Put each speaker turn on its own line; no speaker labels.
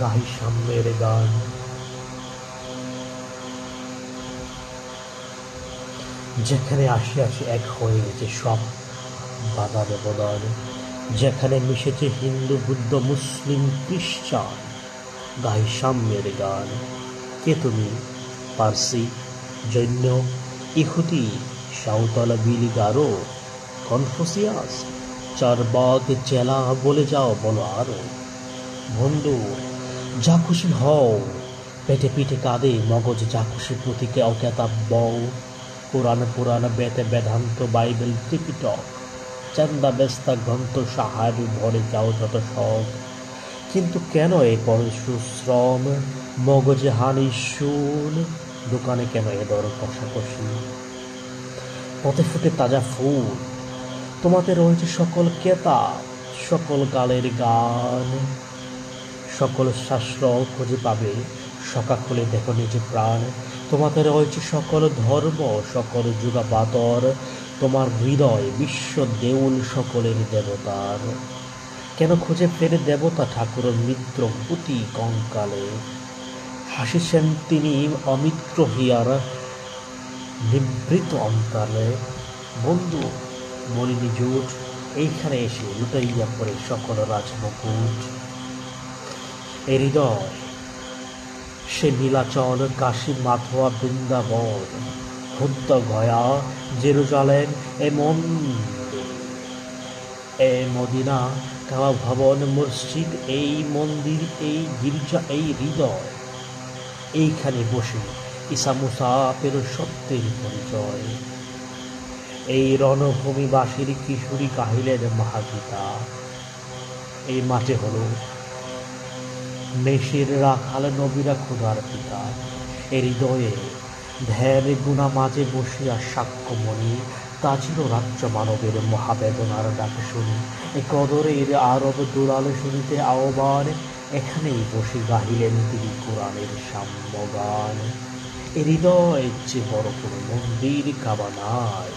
গাহি সাম্যের গান, যেখানে আসিয়াছে এক হয়ে গেছে সব বাধা ব্যবধান, যেখানে মিশেছে হিন্দু বুদ্ধ মুসলিম খ্রিস্টান। গাহি সাম্যের গান। কে তুমি? পার্সি, জৈন, ইহুদি, সাঁওতাল, বিলি, গারো, কনফুসিয়াস, চারবাক, চেলা, বলে যাও, বলো আরো। বন্ধু, যা খুশি হও, পেটে পিঠে কাঁদে মগজ, যা খুশি প্রতীকে অজ্ঞাতাব্য। কোরআন পুরাণ বেতে বেদান্ত বাইবেল ত্রিপিটক, চান্দা বেস্তা গ্রন্থ সাহাবি ভরে যাও যত শখ। কিন্তু কেন এই পরশুশ্রম, মগজে হানি শুন, দোকানে কেন এ দর কষাকষি? পথে ফুটে তাজা ফুল, তোমাতে রয়েছে সকল কেতাব, সকল কালের গান, সকল শাস্ত্র খুঁজে পাবে, সকা খুলে দেখো নিজে প্রাণ। তোমাতে রয়েছে সকল ধর্ম, সকল যুগাপাতর, তোমার হৃদয় বিশ্ব দেউল সকলের দেবতার। কেন খুঁজে ফেরে দেবতা ঠাকুর মিত্র পুতি কঙ্কালে? হাসিছেন তিনি অমিত্র হিয়ার নিভৃত অন্তরালে। বন্ধু, মলিনী জোট এইখানে এসে লুটাইয়া পড়ে সকল রাজমুকুট। এ হৃদয় সে নীলাচল, কাশী, মাথোয়া, বৃন্দাবন, হুদ্দ, গয়া, জেরুজালেম, এ মদিনা, কাবা ভবন, মসজিদ, এই মন্দির, এই গির্জা, এই হৃদয়, এইখানে বসে ঈসা মুসাফের সত্যের পরিচয়। এই রণভূমিবাসীর কিশোরী কাহিলের মহাগীতা। এই মাঠে হলো মেষের রাখাল, নবীরা ক্ষুধার পিতা। এ হৃদয়ে ধ্যান গুণা মাঝে বসিয়া সাক্ষ্যমণি, তাজিল রাজ্য মানবের মহাবেদনার ডাক শুনি। এ কদরের আরব দুলাল শুনিতে আহ্বান, এখানেই বসে গাহিলেন তিনি কোরআনের সাম্যগান। এ হৃদয়ের চেয়ে বড় কোনো মন্দির কাবা নাই।